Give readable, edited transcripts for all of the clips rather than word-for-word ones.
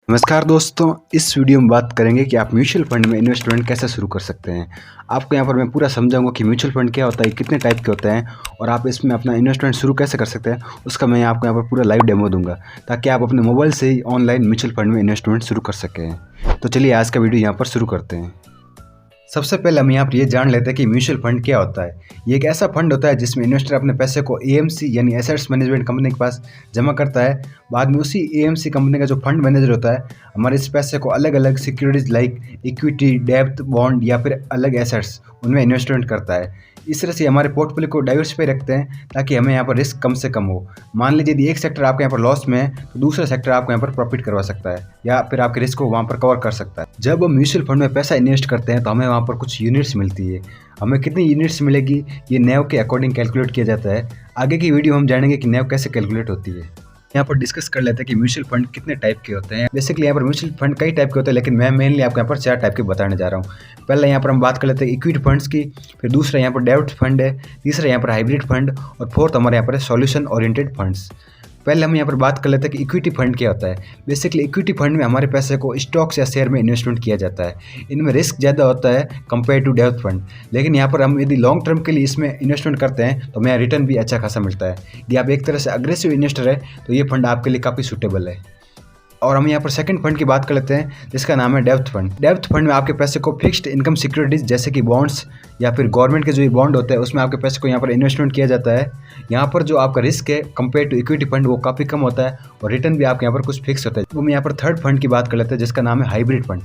नमस्कार दोस्तों, इस वीडियो में बात करेंगे कि आप म्यूचुअल फंड में इन्वेस्टमेंट कैसे शुरू कर सकते हैं। आपको यहाँ पर मैं पूरा समझाऊंगा कि म्यूचुअल फंड क्या होता है, कितने टाइप के होते हैं और आप इसमें अपना इन्वेस्टमेंट शुरू कैसे कर सकते हैं। उसका मैं आपको यहाँ पर पूरा लाइव डेमो दूंगा ताकि आप अपने मोबाइल से ही ऑनलाइन म्यूचुअल फंड में इन्वेस्टमेंट शुरू कर सकें। तो चलिए आज का वीडियो यहाँ पर शुरू करते हैं। सबसे पहले हम यहाँ पर ये जान लेते हैं कि म्यूचुअल फंड क्या होता है। ये एक ऐसा फंड होता है जिसमें इन्वेस्टर अपने पैसे को एएमसी यानी एसेट्स मैनेजमेंट कंपनी के पास जमा करता है। बाद में उसी एएमसी कंपनी का जो फंड मैनेजर होता है हमारे इस पैसे को अलग अलग सिक्योरिटीज लाइक इक्विटी, डेब्ट, बॉन्ड या फिर अलग एसेट्स उनमें इन्वेस्टमेंट करता है। इस तरह से हमारे पोर्टफोलियो को डाइवर्सिफाई रखते हैं ताकि हमें यहाँ पर रिस्क कम से कम हो। मान लीजिए यदि एक सेक्टर आपके यहाँ पर लॉस में है तो दूसरा सेक्टर आपको यहाँ पर प्रॉफिट करवा सकता है या फिर आपके रिस्क को वहाँ पर कवर कर सकता है। जब हम म्यूचुअल फंड में पैसा इन्वेस्ट करते हैं तो हमें वहाँ पर कुछ यूनिट्स मिलती है। हमें कितनी यूनिट्स मिलेगी ये NAV के अकॉर्डिंग कैलकुलेट किया जाता है। आगे की वीडियो हम जानेंगे कि NAV कैसे कैलकुलेट होती है। यहाँ पर डिस्कस कर लेते हैं कि म्यूचुअल फंड कितने टाइप के होते हैं। बेसिकली यहाँ पर म्यूचुअल फंड कई टाइप के होते हैं लेकिन मैं मेनली आपको यहाँ पर 4 टाइप के बताने जा रहा हूँ। पहले यहाँ पर हम बात कर लेते हैं इक्विटी फंड्स की, फिर दूसरा यहाँ पर डेब्ट फंड है, तीसरा यहाँ पर हाइब्रिड फंड और फोर्थ हमारे यहाँ पर है सॉल्यूशन ओरिएंटेड फंड्स। पहले हम यहाँ पर बात कर लेते हैं कि इक्विटी फंड क्या होता है। बेसिकली इक्विटी फंड में हमारे पैसे को स्टॉक्स या शेयर में इन्वेस्टमेंट किया जाता है। इनमें रिस्क ज़्यादा होता है कंपेयर टू डेब्ट फंड, लेकिन यहाँ पर हम यदि लॉन्ग टर्म के लिए इसमें इन्वेस्टमेंट करते हैं तो हमें रिटर्न भी अच्छा खासा मिलता है। यदि आप एक तरह से अग्रेसिव इन्वेस्टर है तो ये फंड आपके लिए काफ़ी सूटेबल है। और हम यहाँ पर सेकंड फंड की बात कर लेते हैं जिसका नाम है डेब्ट फंड। डेब्ट फंड में आपके पैसे को फिक्स्ड इनकम सिक्योरिटीज जैसे कि बॉन्ड्स या फिर गवर्नमेंट के जो ये बॉन्ड होते हैं उसमें आपके पैसे को यहाँ पर इन्वेस्टमेंट किया जाता है। यहाँ पर जो आपका रिस्क है कंपेयर टू इक्विटी फंड वो काफ़ी कम होता है और रिटर्न भी आपके यहाँ पर कुछ फिक्स होता है। तो हम यहाँ पर थर्ड फंड की बात कर लेते हैं जिसका नाम है हाइब्रिड फंड।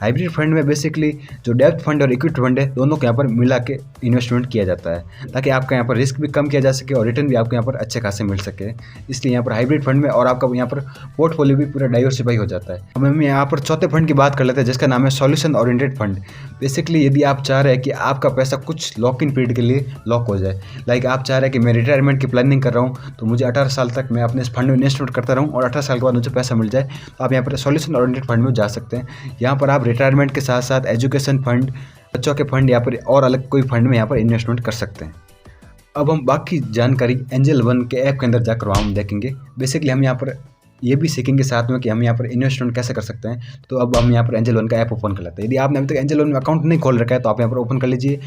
हाइब्रिड फंड में बेसिकली जो डेब्ट फंड और इक्विटी फंड है दोनों को यहाँ पर मिला के इन्वेस्टमेंट किया जाता है ताकि आपका यहाँ पर रिस्क भी कम किया जा सके और रिटर्न भी आपको यहाँ पर अच्छे खासे मिल सके। इसलिए यहाँ पर हाइब्रिड फंड में और आपका यहाँ पर पोर्टफोलियो भी पूरा डाइवर्सिफाई हो जाता है। अब हम यहाँ पर चौथे फंड की बात कर लेते हैं जिसका नाम है सॉल्यूशन ओरिएंटेड फंड। बेसिकली यदि आप चाह रहे हैं कि आपका पैसा कुछ लॉक इन पीरियड के लिए लॉक हो जाए, लाइक आप चाह रहे हैं कि मैं रिटायरमेंट की प्लानिंग कर रहा हूँ तो मुझे 18 साल तक मैं अपने इस फंड में इन्वेस्टमेंट करता रहूँ और 18 साल के बाद मुझे पैसा मिल जाए, तो आप यहाँ पर सॉल्यूशन ओरिएंटेड फंड में जा सकते हैं। यहाँ पर आप रिटायरमेंट के साथ साथ एजुकेशन फंड, बच्चों के फंड या फिर और अलग कोई फंड में यहाँ पर इन्वेस्टमेंट कर सकते हैं। अब हम बाकी जानकारी एंजल वन के ऐप के अंदर जाकर वहाँ हम देखेंगे। बेसिकली हम यहाँ पर ये भी सीखेंगे साथ में कि हम यहाँ पर इन्वेस्टमेंट कैसे कर सकते हैं। तो अब हम यहाँ पर एंजल वन का ऐप ओपन कर लेते हैं। यदि आपने अभी तक एंजल वन में अकाउंट नहीं खोल रखा है तो आप यहाँ पर ओपन कर लीजिए।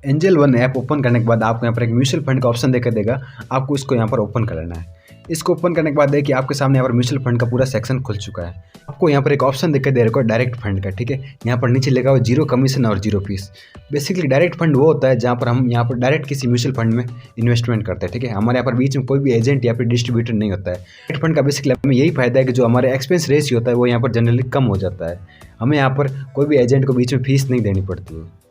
एंजल वन ऐप ओपन करने के बाद आपको यहाँ पर एक म्यूचुअल फंड का ऑप्शन देकर देगा, आपको इसको यहाँ पर ओपन कर लेना है। इसको ओपन करने के बाद देखिए आपके सामने यहाँ पर म्यूचुअल फंड का पूरा सेक्शन खुल चुका है। आपको यहाँ पर एक ऑप्शन दिखाई दे रहा है डायरेक्ट फंड का, ठीक है। यहाँ पर नीचे लिखा हुआ 0 कमीशन और 0 फीस। बेसिकली डायरेक्ट फंड वो होता है जहाँ पर हम यहाँ पर डायरेक्ट किसी म्यूचुअल फंड में इन्वेस्टमेंट करते हैं, ठीक है। हमारे यहाँ पर बीच में कोई भी एजेंट या फिर डिस्ट्रीब्यूटर नहीं होता है। डायरेक्ट फंड का बेसिकली हमें यही फायदा है कि जो हमारे एक्सपेंस रेशियो होता है वो यहाँ पर जनरली कम हो जाता है। हमें यहाँ पर कोई भी एजेंट को बीच में फीस नहीं देनी पड़ती है।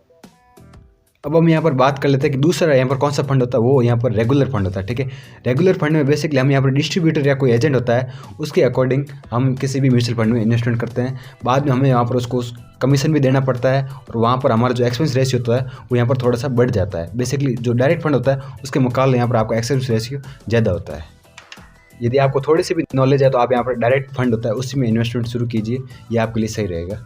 अब हम यहाँ पर बात कर लेते हैं कि दूसरा यहाँ पर कौन सा फंड होता है, वो यहाँ पर रेगुलर फंड होता है, ठीक है। रेगुलर फंड में बेसिकली हम यहाँ पर डिस्ट्रीब्यूटर या कोई एजेंट होता है उसके अकॉर्डिंग हम किसी भी म्यूचुअल फंड में इन्वेस्टमेंट करते हैं। बाद में हमें यहाँ पर उसको कमीशन भी देना पड़ता है और वहाँ पर हमारा जो एक्सपेंस रेशियो होता है वो यहाँ पर थोड़ा सा बढ़ जाता है। बेसिकली जो डायरेक्ट फंड होता है उसके मुकाबले यहाँ पर आपका एक्सपेंस रेशियो ज़्यादा होता है। यदि आपको थोड़ी सी भी नॉलेज है तो आप यहाँ पर डायरेक्ट फंड होता है उसी में इन्वेस्टमेंट शुरू कीजिए, ये आपके लिए सही रहेगा।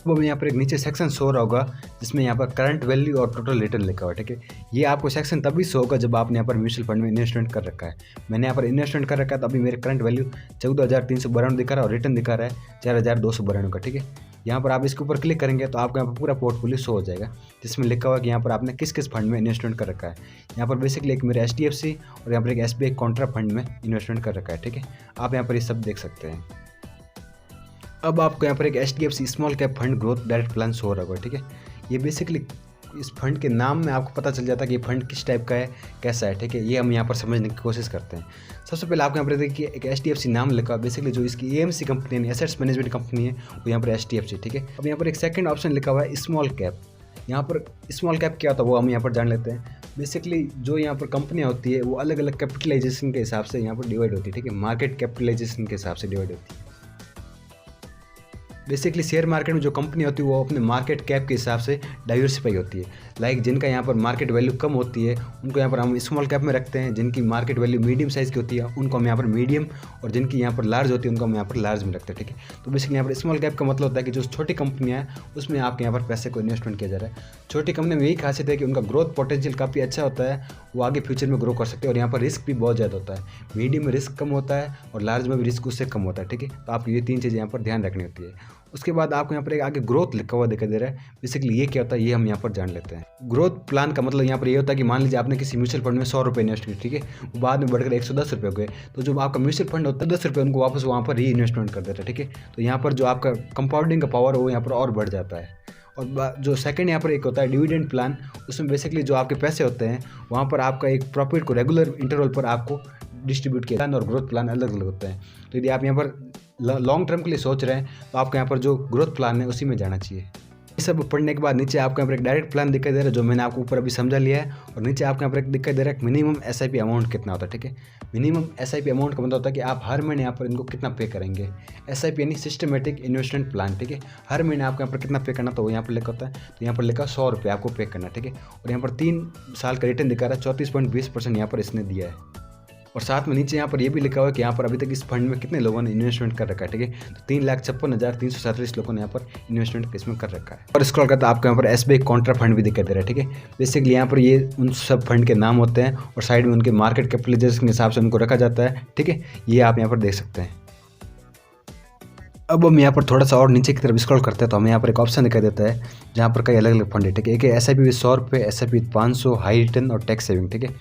वो हमें यहाँ पर एक नीचे सेक्शन शो रहा होगा जिसमें यहाँ पर करंट वैल्यू और टोटल रिटर्न लिखा हुआ है, ठीक है। ये आपको सेक्शन तभी शो होगा जब आपने यहाँ पर म्यूचुअल फंड में इन्वेस्टमेंट कर रखा है। मैंने यहाँ पर इन्वेस्टमेंट कर रखा है तो अभी मेरे करंट वैल्यू 14,392 दिखा रहा है और रिटर्न दिखा रहा है 4,292 का, ठीक है। यहाँ पर आप इसके ऊपर क्लिक करेंगे तो आपको यहाँ पर पूरा पोर्टफोलियो शो हो जाएगा जिसमें लिखा हुआ कि यहाँ पर आपने किस किस फंड में इन्वेस्टमेंट कर रखा है। यहाँ पर बेसिकली एक मेरे HDFC और यहाँ पर एक SBI कॉन्ट्रा फंड में इन्वेस्टमेंट कर रखा है, ठीक है। आप यहाँ पर ये सब देख सकते हैं। अब आपको यहाँ पर एक HDFC small cap fund growth direct plan show हो रहा होगा, ठीक है। ये बेसिकली इस फंड के नाम में आपको पता चल जाता है कि ये फंड किस टाइप का है, कैसा है, ठीक है। ये हम यहाँ पर समझने की कोशिश करते हैं। सबसे पहले आपको यहाँ पर देखिए एक HDFC नाम लिखा है। बेसिकली जो इसकी AMC कंपनी है, एसेट्स मैनेजमेंट कंपनी है, वो यहाँ पर HDFC, ठीक है। अब यहाँ पर एक सेकंड ऑप्शन लिखा हुआ है स्मॉल कैप। यहाँ पर स्मॉल कैप क्या होता है वो हम यहाँ पर जान लेते हैं। बेसिकली जो यहाँ पर कंपनियाँ होती है वो अलग अलग कैपिटलाइजेशन के हिसाब से यहाँ पर डिवाइड होती है, ठीक है। मार्केट कैपिटलाइजेशन के हिसाब से डिवाइड होती है। बेसिकली शेयर मार्केट में जो कंपनी होती है वो अपने मार्केट कैप के हिसाब से डाइवर्सिफाई होती है। लाइक जिनका यहाँ पर मार्केट वैल्यू कम होती है उनको यहाँ पर हम स्मॉल कैप में रखते हैं, जिनकी मार्केट वैल्यू मीडियम साइज़ की होती है उनको हम यहाँ पर मीडियम, और जिनकी यहाँ पर लार्ज होती है उनको हम यहाँ पर लार्ज में रखते हैं। ठीक है, तो बेसिकली यहाँ पर स्मॉल कैप का मतलब होता है कि जो छोटी कंपनियाँ हैं उसमें आपके यहाँ पर पैसे को इन्वेस्टमेंट किया जा रहा है। छोटी कंपनी में यही खासियत है कि उनका ग्रोथ पोटेंशियल काफ़ी अच्छा होता है, वो आगे फ्यूचर में ग्रो कर सकते हैं, और यहाँ पर रिस्क भी बहुत ज़्यादा होता है। मीडियम में रिस्क कम होता है और लार्ज में भी रिस्क उससे कम होता है। ठीक है, तो आपको ये 3 चीज़ें यहाँ पर ध्यान रखनी होती है। उसके बाद आपको यहाँ पर एक आगे ग्रोथ लिखा हुआ दिखाई दे रहा है। बेसिकली ये क्या होता है ये हम यहाँ पर जान लेते हैं। ग्रोथ प्लान का मतलब यहाँ पर ये होता है कि मान लीजिए आपने किसी म्यूचुअल फंड में 100 रुपये इन्वेस्ट किए, ठीक है, वो बाद में बढ़कर 110 रुपये हो गए, तो जो आपका म्यूचुअल फंड होता है 10 रुपये उनको वापस वहाँ पर री इन्वेस्टमेंट कर देता है। ठीक है, तो यहाँ पर जो आपका कंपाउंडिंग का पावर है वो यहाँ पर और बढ़ जाता है। और जो सेकंड यहाँ पर एक होता है डिविडेंड प्लान, उसमें बेसिकली जो आपके पैसे होते हैं वहाँ पर आपका एक प्रॉफिट को रेगुलर इंटरवल पर आपको डिस्ट्रीब्यूट किया। प्लान और ग्रोथ प्लान अलग अलग होते हैं, तो यदि आप यहाँ पर लॉन्ग टर्म के लिए सोच रहे हैं तो आपको यहाँ पर जो ग्रोथ प्लान है उसी में जाना चाहिए। ये सब पढ़ने के बाद नीचे आपको यहाँ पर एक डायरेक्ट प्लान दिखाई दे रहा है जो मैंने आपको ऊपर अभी समझा लिया है, और नीचे आपको यहाँ पर एक दिखाई दे रहा है मिनिमम SIP अमाउंट कितना होता है। ठीक है, मिनिमम SIP अमाउंट का मतलब होता है कि आप हर महीने यहाँ पर इनको कितना पे करेंगे। SIP यानी सिस्टमेटिक इन्वेस्टमेंट प्लान। ठीक है, हर महीने आपको यहाँ पर कितना पे करना तो वो यहाँ पर लिखा होता है, तो यहाँ पर लिखा 100 रुपये आपको पे करना। ठीक है, और यहाँ पर 3 साल का रिटर्न दिखा रहा है, 34.20% यहाँ पर इसने दिया है। और साथ में नीचे यहाँ पर ये भी लिखा हुआ है कि यहाँ पर अभी तक इस फंड में कितने लोगों ने इन्वेस्टमेंट कर रखा है। ठीक है, तो 3,56,337 लोगों ने यहाँ पर इन्वेस्टमेंट इसमें कर रखा है। और स्क्रॉल करते आपको यहाँ पर SBI कॉन्ट्रा फंड भी दिखाई दे रहा है। ठीक है, बेसिकली यहाँ पर ये उन सब फंड के नाम होते हैं और साइड में उनके मार्केट कैपिटलाइजेशन के हिसाब से उनको रखा जाता है। ठीक है, ये आप यहाँ पर देख सकते हैं। अब हम यहाँ पर थोड़ा सा और नीचे की तरफ स्क्रॉल करते हैं तो हमें यहाँ पर एक ऑप्शन दिखाई देता है जहाँ पर कई अलग अलग फंड है। ठीक है, एक है SIP विद 100 रुपये, SIP विद 500, हाई रिटर्न और टैक्स सेविंग। ठीक है,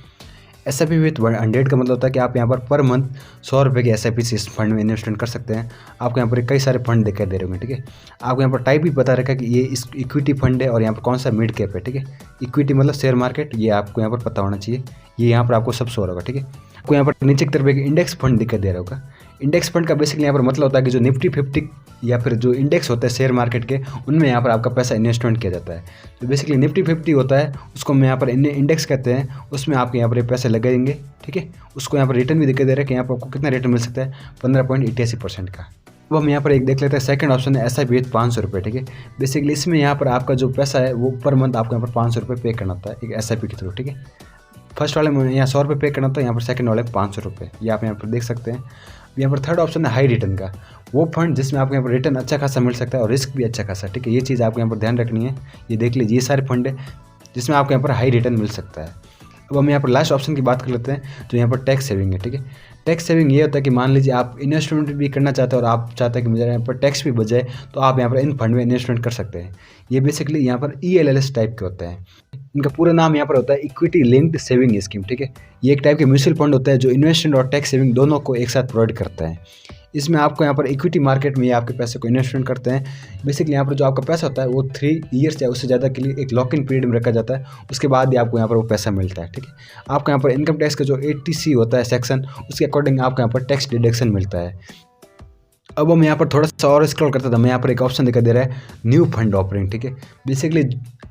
SIP विथ 100 का मतलब होता है कि आप यहाँ पर मंथ 100 रुपये की SIP से इस फंड में इन्वेस्टमेंट कर सकते हैं। आपको यहाँ पर कई सारे फंड दिखाई दे रहे होंगे। ठीक है, आपको यहाँ पर टाइप भी पता रखा कि ये इस इक्विटी फंड है और यहाँ पर कौन सा मिड कैप है। ठीक है, इक्विटी मतलब शेयर मार्केट, ये आपको यहाँ पर पता होना चाहिए, ये यहाँ पर आपको सब शो होगा। ठीक है, आपको यहाँ पर नीचे की तरफ एक इंडेक्स फंड दिखाई दे रहा होगा। इंडेक्स फंड का बेसिकली यहाँ पर मतलब होता है कि जो निफ्टी 50 या फिर जो इंडेक्स होता है शेयर मार्केट के, उनमें यहाँ पर आपका पैसा इन्वेस्टमेंट किया जाता है। तो बेसिकली निफ्टी 50 होता है, उसको हम यहाँ पर इंडेक्स कहते हैं, उसमें आपके यहाँ पर पैसे लगाएंगे। ठीक है, उसको यहाँ पर रिटर्न भी दिखाई दे रहा है कि यहाँ पर आपको कितना रिटर्न मिल सकता है, 15.88% का। अब हम यहाँ पर एक देख लेते हैं, सेकंड ऑप्शन है SIP विथ 500 रुपये। ठीक है, बेसिकली इसमें यहाँ पर आपका जो पैसा है वो पर मंथ आपको यहाँ पर 500 रुपये पे करना होता है एक SIP के थ्रू। ठीक है, फर्स्ट वाले में यहाँ 100 रुपये पे करना होता है, यहाँ पर सेकंड वाले 500 रुपये, ये आप यहाँ पर देख सकते हैं। यहाँ पर थर्ड ऑप्शन है हाई रिटर्न का, वो फंड जिसमें आपको यहाँ पर रिटर्न अच्छा खासा मिल सकता है और रिस्क भी अच्छा खासा। ठीक है, ये चीज़ आपको यहाँ पर ध्यान रखनी है। ये देख लीजिए, ये सारे फंड है जिसमें आपको यहाँ पर हाई रिटर्न मिल सकता है। अब हम यहाँ पर लास्ट ऑप्शन की बात कर लेते हैं जो यहाँ पर टैक्स सेविंग है। ठीक है, टैक्स सेविंग ये होता है कि मान लीजिए आप इन्वेस्टमेंट भी करना चाहते हैं और आप चाहते हैं कि मुझे यहाँ पर टैक्स भी बच जाए, तो आप यहाँ पर इन फंड में इन्वेस्टमेंट कर सकते हैं। ये बेसिकली यहाँ पर ELLS टाइप के होते हैं। इनका पूरा नाम यहाँ पर होता है इक्विटी लिंक्ड सेविंग स्कीम। ठीक है, ये एक टाइप के म्यूचुअल फंड होता है जो इन्वेस्टमेंट और टैक्स सेविंग दोनों को एक साथ प्रोवाइड करता है। इसमें आपको यहाँ पर इक्विटी मार्केट में आपके पैसे को इन्वेस्टमेंट करते हैं। बेसिकली यहाँ पर जो आपका पैसा होता है वो 3 ईयर्स या उससे ज़्यादा के लिए एक लॉक इन पीरियड में रखा जाता है, उसके बाद ही आपको यहाँ पर वो पैसा मिलता है। ठीक है, आपको यहाँ पर इनकम टैक्स का जो 80C होता है सेक्शन, उसके अकॉर्डिंग आपको यहाँ पर टैक्स डिडक्शन मिलता है। अब हम यहाँ पर थोड़ा सा और स्क्रॉल करते थे, हमें यहाँ पर एक ऑप्शन दिखाई दे रहा है न्यू फंड ऑफरिंग। ठीक है, बेसिकली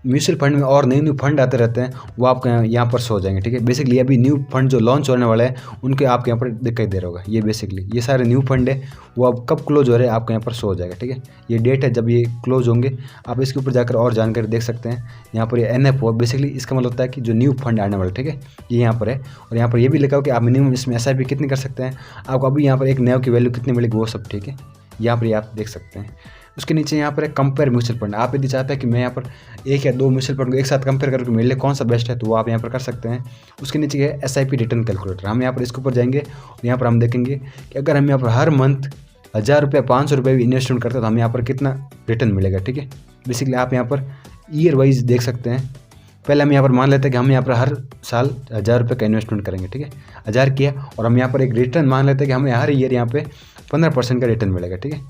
म्यूचुअल फंड में और नए न्यू फंड आते रहते हैं, वो आपको यहाँ पर शो हो जाएंगे। ठीक है, बेसिकली अभी न्यू फंड जो लॉन्च होने वाले हैं उनके आपके यहाँ पर दिखाई दे रहा होगा। ये बेसिकली ये सारे न्यू फंड है, वो अब कब क्लोज हो रहे हैं आपको यहाँ पर शो हो जाएगा। ठीक है, ये डेट है जब ये क्लोज होंगे, आप इसके ऊपर जाकर और जानकारी देख सकते हैं। यहाँ पर ये NFO बेसिकली इसका मतलब होता है कि जो न्यू फंड आने वाले। ठीक है, ये यहाँ पर है, और यहाँ पर ये भी लिखा हो कि आप मिनिमम इसमें SIP कितनी कर सकते हैं, आपको अभी यहाँ पर एक NAV की वैल्यू कितनी मिलेगी वो सब। ठीक है, यहाँ पर ये आप देख सकते हैं। उसके नीचे यहाँ पर है कंपेयर म्यूचुअल फंड। आप यदि चाहते हैं कि मैं यहाँ पर 1 या 2 म्यूचुअल फंड को एक साथ कंपेयर करके मेरे लिए कौन सा बेस्ट है, तो वो आप यहाँ पर कर सकते हैं। उसके नीचे है SIP रिटर्न कैलकुलेटर। हम यहाँ पर इसके ऊपर जाएंगे और यहाँ पर हम देखेंगे कि अगर हम यहाँ पर हर मंथ 1000 रुपये 500 रुपये भी इन्वेस्टमेंट करते हैं तो हमें यहाँ पर कितना रिटर्न मिलेगा। ठीक है, बेसिकली आप यहाँ पर ईयर वाइज देख सकते हैं। पहले हम यहाँ पर मान लेते हैं कि हम यहाँ पर हर साल 1000 रुपये का इन्वेस्टमेंट करेंगे। ठीक है, 1000 किया, और हम यहाँ पर एक रिटर्न मान लेते हैं कि हमें हर ईयर यहाँ पे 15% का रिटर्न मिलेगा। ठीक है,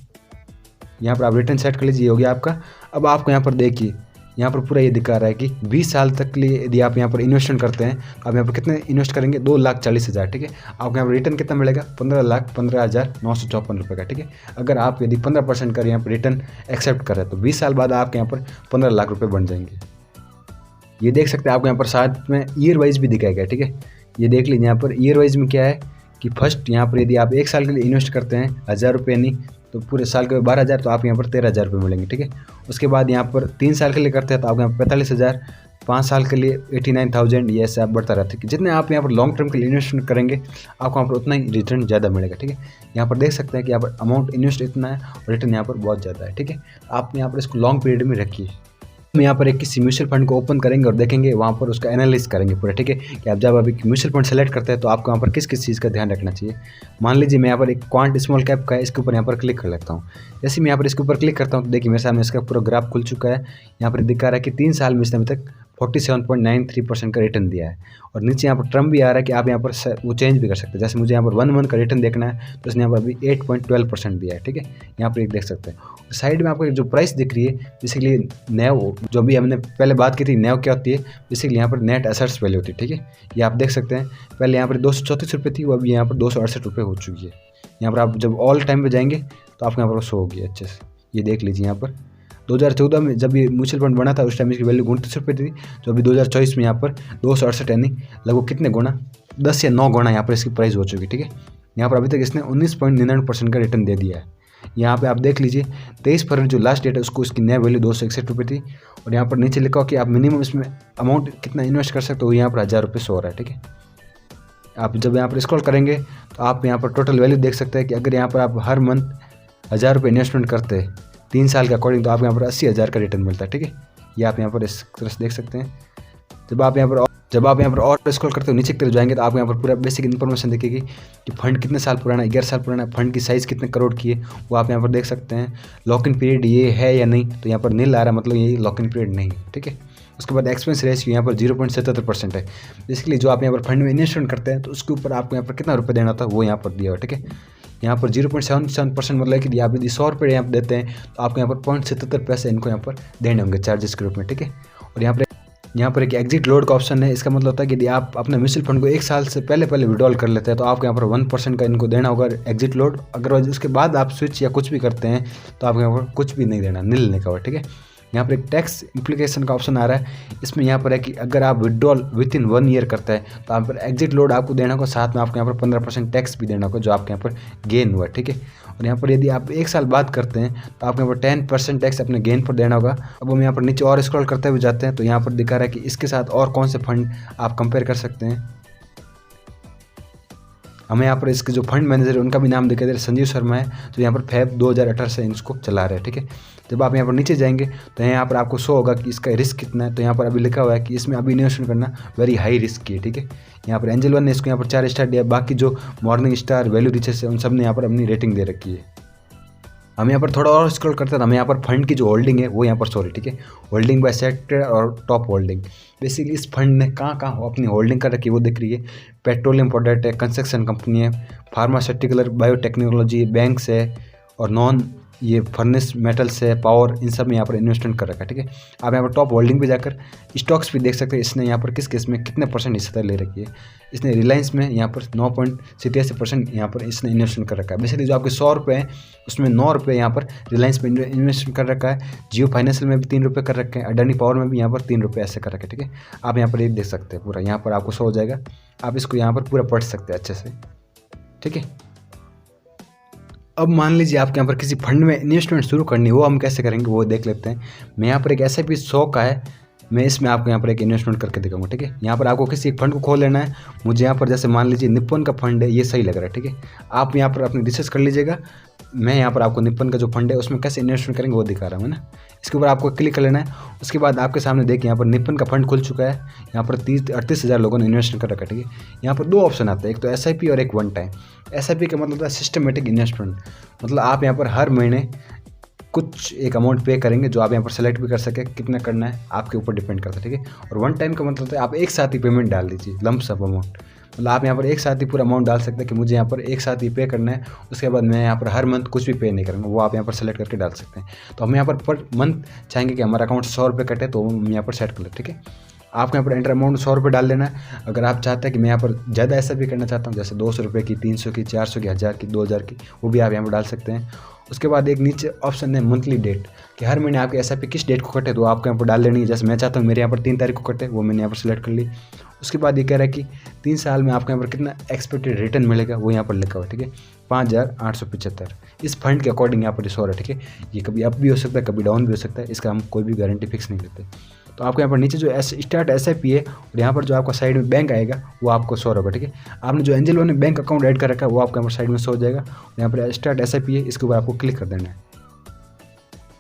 यहाँ पर आप रिटर्न सेट कर लीजिए, ये हो गया आपका। अब आपको यहाँ पर देखिए, यहाँ पर पूरा ये दिखा रहा है कि 20 साल तक के लिए यदि आप यहाँ पर इन्वेस्टमेंट करते हैं, आप यहाँ पर कितने इन्वेस्ट करेंगे, 2,40,000। ठीक है, आपको यहाँ पर रिटर्न कितना मिलेगा, 15,15,954 रुपये का। ठीक है, अगर आप यदि 15% का यहाँ पर रिटर्न एक्सेप्ट कर रहे हैं तो 20 साल बाद आपके यहाँ पर 15 लाख रुपये बन जाएंगे। ये देख सकते हैं, आपको यहाँ पर साथ में ईयर वाइज भी दिखाया गया। ठीक है, ये देख लीजिए यहाँ पर ईयर वाइज में क्या है कि फर्स्ट यहाँ पर यदि आप 1 साल के लिए इन्वेस्ट करते हैं 1000 रुपये यानी तो पूरे साल के 12,000, तो आप यहाँ पर 13,000 रुपये मिलेंगे। ठीक है, उसके बाद यहाँ पर 3 साल के लिए करते हैं तो आपको यहाँ पर 45,000, 5 साल के लिए 89,000, ये ऐसे आप बढ़ता रहता है कि जितने आप यहाँ पर लॉन्ग टर्म के लिए इन्वेस्टमेंट करेंगे आपको यहाँ पर उतना ही रिटर्न ज़्यादा मिलेगा। ठीक है, यहाँ पर देख सकते हैं कि यहाँ पर अमाउंट इन्वेस्ट इतना है और रिटर्न यहाँ पर बहुत ज़्यादा है। ठीक है, आप यहाँ पर इसको लॉन्ग पीरियड में रखिए। हम यहाँ पर एक किसी म्यूचुअल फंड को ओपन करेंगे और देखेंगे, वहाँ पर उसका एनालिसिस करेंगे पूरा। ठीक है, कि आप जब अभी म्यूचुअल फंड सेलेक्ट करते हैं तो आपको यहाँ पर किस किस चीज़ का ध्यान रखना चाहिए। मान लीजिए मैं यहाँ पर एक क्वांट स्मॉल कैप का है, इसके ऊपर यहाँ पर क्लिक कर लेता हूँ। जैसे मैं यहाँ पर इसके ऊपर क्लिक करता हूँ तो देखिए मेरे सामने इसका पूरा ग्राफ खुल चुका है। यहाँ पर दिखा रहा है कि 3 साल में इसने अभी तक 47.93% का रिटर्न दिया है, और नीचे यहाँ पर टर्म भी आ रहा है कि आप यहाँ पर वो चेंज भी कर सकते हैं। जैसे मुझे यहाँ पर 1 मंथ का रिटर्न देखना है तो इसने यहाँ पर अभी 8.12% दिया है। ठीक है, यहाँ पर एक देख सकते हैं। साइड में आपको जो प्राइस दिख रही है बेसिकली नेव, जो भी हमने पहले बात की थी, नेव क्या होती है, बेसिकली यहाँ पर नेट एसेट्स वैल्यू होती है। ठीक है, ये आप देख सकते हैं, पहले यहाँ पर 234 रुपये थी, वो अभी यहाँ पर 268 रुपये हो चुकी है। यहाँ पर आप जब ऑल टाइम पे जाएंगे तो आपको यहाँ पर शो होगी अच्छे से, ये देख लीजिए। यहाँ पर 2014 में जब ये म्यूचुअल फंड बना था उस टाइम इसकी वैल्यू 29 रुपये थी, जो अभी 2024 में यहाँ पर 268, यानी लगभग कितने गुना, 10 या 9 गुना यहाँ पर इसकी प्राइस हो चुकी है। ठीक है, यहाँ पर अभी तक इसने 19.99% का रिटर्न दे दिया है। यहाँ पे आप देख लीजिए 23 फरवरी जो लास्ट डेट है उसको इसकी नई वैल्यू 261 रुपये थी, और यहाँ पर नीचे लिखा हो कि आप मिनिमम इसमें अमाउंट कितना इन्वेस्ट कर सकते हो, यहाँ पर 1000 रुपये शो हो रहा है। ठीक है, आप जब यहाँ पर स्क्रॉल करेंगे तो आप यहाँ पर टोटल वैल्यू देख सकते हैं कि अगर यहाँ पर आप हर मंथ 1000 रुपये इन्वेस्टमेंट करते हैं 3 साल के अकॉर्डिंग तो आपको यहाँ पर 80,000 का रिटर्न मिलता है। ठीक है, ये आप यहाँ पर इस तरह से देख सकते हैं। जब आप यहाँ पर और स्क्रॉल करते हो नीचे की तरफ जाएंगे तो आपको यहाँ पर पूरा बेसिक इन्फॉर्मेशन दिखेगी कि फंड कितने साल पुराना है, 11 साल पुराना है, फंड की साइज़ कितने करोड़ की है वो आप यहाँ पर देख सकते हैं। लॉक इन पीरियड ये है या नहीं, तो यहाँ पर नील आ रहा है, मतलब ये लॉक इन पीरियड नहीं है। ठीक है, उसके बाद एक्सपेंस रेशियो यहाँ पर 0.77% है। बेसिकली जो आप यहाँ पर फंड में इन्वेस्टमेंट करते हैं तो उसके ऊपर आपको यहाँ पर कितना रुपये देना होता है वो यहाँ पर दिया हुआ। ठीक है, यहाँ पर 0.77% मतलब कि आप यदि 100 रुपये यहाँ पर देते हैं तो आपको यहाँ पर 0.77 पैसे इनको यहाँ पर देने होंगे चार्जेस के रूप में। ठीक है, और यहाँ पर एक एग्जिट लोड का ऑप्शन है। इसका मतलब होता है कि यदि आप अपने म्यूचुअल फंड को 1 साल से पहले विड्रॉल कर लेते हैं तो आपको यहाँ पर 1% का इनको देना होगा एग्जिट लोड। अगर उसके बाद आप स्विच या कुछ भी करते हैं तो आपको यहाँ पर कुछ भी नहीं देना, नील लिखा हुआ। ठीक है, यहाँ पर एक टैक्स इम्प्लीकेशन का ऑप्शन आ रहा है। इसमें यहाँ पर है कि अगर आप विड्रॉल विद इन 1 ईयर करते हैं तो आप पर एग्जिट लोड आपको देना होगा, साथ में आपको यहाँ पर 15% टैक्स भी देना होगा जो आपके यहाँ पर गेन हुआ। ठीक है, और यहाँ पर यदि आप 1 साल बाद करते हैं तो आपको यहाँ पर 10% टैक्स अपने गेन पर देना होगा। अब हम यहाँ पर नीचे और स्क्रॉल करते हुए जाते हैं तो यहाँ पर दिखा रहा है कि इसके साथ और कौन से फंड आप कंपेयर कर सकते हैं। हमें यहाँ पर इसके जो फंड मैनेजर है उनका भी नाम दिखाई दे रहा है, संजीव शर्मा है, जो यहाँ पर फेब 2018 से इसको चला रहे हैं। ठीक है, जब आप यहाँ पर नीचे जाएंगे तो यहाँ पर आपको शो होगा कि इसका रिस्क कितना है। तो यहाँ पर अभी लिखा हुआ है कि इसमें अभी इन्वेस्टमेंट करना वेरी हाई रिस्क की है। ठीक है, यहाँ पर एंजल वन ने इसको यहाँ पर 4 स्टार दिया, बाकी जो मॉर्निंग स्टार, वैल्यू रिसर्च है उन सब ने यहाँ पर अपनी रेटिंग दे रखी है। हम यहाँ पर थोड़ा और स्क्रॉल करते हैं, हमें यहाँ पर फंड की जो होल्डिंग है वो यहाँ पर सॉरी। ठीक है, होल्डिंग बाय सेक्टर और टॉप होल्डिंग, बेसिकली इस फंड ने कहाँ अपनी होल्डिंग कर रखी है वो दिख रही है। पेट्रोलियम प्रोडक्ट है, कंस्ट्रक्शन कंपनी है, फार्मास्यूटिकल, बायोटेक्नोलॉजी, बैंक्स है, और नॉन ये फर्नेस मेटल्स है, पावर, इन सब में यहाँ पर इन्वेस्टमेंट कर रखा है। ठीक है, आप यहाँ पर टॉप होल्डिंग पे जाकर स्टॉक्स भी देख सकते हैं इसने यहाँ पर किस किस में कितने % हिस्सेदारी ले रखी है। इसने रिलायंस में यहाँ पर 9.87% यहाँ पर इसने इन्वेस्टमेंट कर रखा है। बेसिकली जो आपके 100 रुपये हैं उसमें 9 रुपये यहाँ पर रिलायंस में इन्वेस्टमेंट कर रखा है। जियो फाइनेंशियल में भी 3 रुपये कर रखे हैं, अडानी पावर में भी यहाँ पर 3 रुपये ऐसे कर रखे हैं। ठीक है, आप यहाँ पर ये देख सकते हैं पूरा, यहाँ पर आपको शो हो जाएगा, आप इसको यहाँ पर पूरा पढ़ सकते हैं अच्छे से। ठीक है, अब मान लीजिए आपके यहाँ पर किसी फंड में इन्वेस्टमेंट शुरू करनी है, वो हम कैसे करेंगे वो देख लेते हैं। मैं यहाँ पर एक SIP 100 का है, मैं इसमें आपको यहाँ पर एक इन्वेस्टमेंट करके दिखाऊंगा। ठीक है, यहाँ पर आपको किसी एक फंड को खोल लेना है। मुझे यहाँ पर जैसे मान लीजिए निप्पन का फंड है, ये सही लग रहा है। ठीक है, आप यहाँ पर अपनी रिसर्च कर लीजिएगा। मैं यहाँ पर आपको निप्पन का जो फंड है उसमें कैसे इन्वेस्टमेंट करेंगे वो दिखा रहा हूँ ना। इसके ऊपर आपको क्लिक कर लेना है। उसके बाद आपके सामने देखिए यहाँ पर निप्पन का फंड खुल चुका है। यहाँ पर 38,000 लोगों ने इन्वेस्टमेंट कर रखा है। ठीक है, यहाँ पर 2 ऑप्शन आते हैं, एक तो SIP और एक वन टाइम। SIP का मतलब है सिस्टमेटिक इन्वेस्टमेंट, मतलब आप यहाँ पर हर महीने कुछ एक अमाउंट पे करेंगे जो आप यहाँ पर सेलेक्ट भी कर सके, कितना करना है आपके ऊपर डिपेंड करता है। ठीक है, और वन टाइम का मतलब है आप एक साथ ही पेमेंट डाल दीजिए, लंप सम अमाउंट, मतलब आप यहाँ पर एक साथ ही पूरा अमाउंट डाल सकते हैं कि मुझे यहाँ पर एक साथ ही पे करना है, उसके बाद मैं यहाँ पर हर मंथ कुछ भी पे नहीं करूँगा, वो आप यहाँ पर सेलेक्ट करके डाल सकते हैं। तो हम यहाँ पर मंथ चाहेंगे कि हमारा अकाउंट 100 रुपये कटे तो हम यहाँ पर सेट कर लें। ठीक है, आपको यहाँ पर एंटर अमाउंट 100 रुपये डाल देना है। अगर आप चाहते हैं कि मैं यहाँ पर ज़्यादा ऐसा भी करना चाहता हूँ, जैसे 200 रुपये की, 300 की, 400 की, 1000 की, 2000 की, वो भी आप यहाँ पर डाल सकते हैं। उसके बाद एक नीचे ऑप्शन है मंथली डेट, कि हर महीने आपके SIP किस डेट को कटे तो आपको यहाँ पर डाल देनी है। जैसे मैं चाहता हूँ मेरे यहाँ पर 3 तारीख को कटे, वो मैंने यहाँ पर सिलेक्ट कर ली। उसके बाद ये कह रहा है कि 3 साल में आपको यहाँ पर कितना एक्सपेक्टेड रिटर्न मिलेगा वो यहाँ पर लिखा हुआ है, ठीक है, 5,875। इस फंड के अकॉर्डिंग यहाँ पर ये 100 है, ठीक है। ये कभी अप भी हो सकता है, कभी डाउन भी हो सकता है, इसका हम कोई भी गारंटी फिक्स नहीं लेते। तो आपको यहाँ पर नीचे जो स्टार्ट SIP है और यहाँ पर जो आपका साइड में बैंक आएगा वो आपको 100 होगा, ठीक है। आपने जो एंजल वन में बैंक अकाउंट ऐड कर रखा है वो आपको यहाँ पर साइड में 100 हो जाएगा। और यहाँ पर स्टार्ट SIP है, इसके ऊपर आपको क्लिक कर देना है।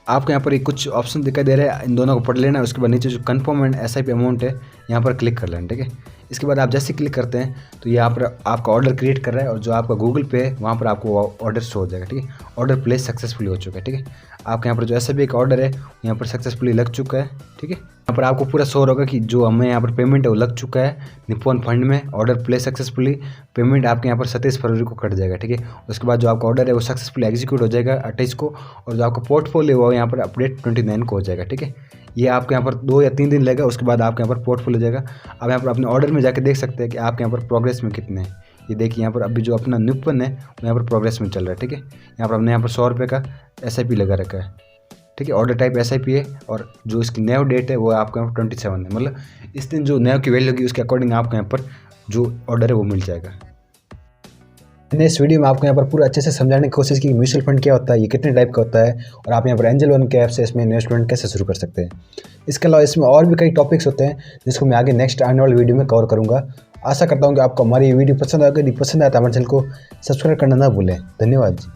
आपको यहाँ पर एक कुछ ऑप्शन दिखाई दे रहा है, इन दोनों को पढ़ लेना है। उसके बाद नीचे जो कन्फर्म एंड SIP अमाउंट है यहाँ पर क्लिक कर लेना, ठीक है। इसके बाद आप जैसे क्लिक करते हैं तो यहाँ पर आपका ऑर्डर क्रिएट कर रहा है और जो आपका गूगल पे है वहाँ पर आपको ऑर्डर शो हो जाएगा, ठीक है। ऑर्डर प्लेस सक्सेसफुली हो चुका है, ठीक है। आपके यहाँ पर जो SIP का ऑर्डर है यहाँ पर सक्सेसफुली लग चुका है, ठीक है। यहाँ पर आपको पूरा शो होगा कि जो हमें यहाँ पर पेमेंट है वो लग चुका है निप्पॉन फंड में, ऑर्डर प्लेस सक्सेसफुली, पेमेंट आपके यहाँ पर 27 फरवरी को कट जाएगा, ठीक है। उसके बाद जो आपका ऑर्डर है वो सक्सेसफुली एग्जीक्यूट हो जाएगा 28 को, और जो आपका पोर्टफोलियो वो यहाँ पर अपडेट 29 को हो जाएगा, ठीक है। ये आपके यहाँ पर 2 या 3 दिन लगेगा, उसके बाद आपके यहाँ पर पोर्टफोलियो हो जाएगा। अब यहाँ पर अपने ऑर्डर में जाकर देख सकते हैं कि आपके यहाँ पर प्रोग्रेस में कितने हैं। ये देखिए यहाँ पर अभी जो अपना निप्पॉन है वो यहाँ पर प्रोग्रेस में चल रहा है, ठीक है। यहाँ पर हमने यहाँ पर 100 रुपये का SIP लगा रखा है, ठीक है। ऑर्डर टाइप SIP है और जो इसकी नैव डेट है वो आपको यहाँ पर 27 है, मतलब इस दिन जो नैव की वैल्यू होगी उसके अकॉर्डिंग आपको यहाँ पर जो ऑर्डर है वो मिल जाएगा। मैंने इस वीडियो में आपको यहाँ पर पूरा अच्छे से समझाने की कोशिश की कि म्यूचुअल फंड क्या होता है, ये कितने टाइप का होता है और आप यहाँ पर एंजल वन के ऐप से इसमें इन्वेस्टमेंट कैसे शुरू कर सकते हैं। इसके अलावा इसमें और भी कई टॉपिक्स होते हैं जिसको मैं आगे नेक्स्ट आने वाली वीडियो में कवर करूँगा। आशा करता हूँ कि आपको हमारी ये वीडियो पसंद आएगा। यदि पसंद आया तो हमारे चैनल को सब्सक्राइब करना ना भूलें। धन्यवाद जी।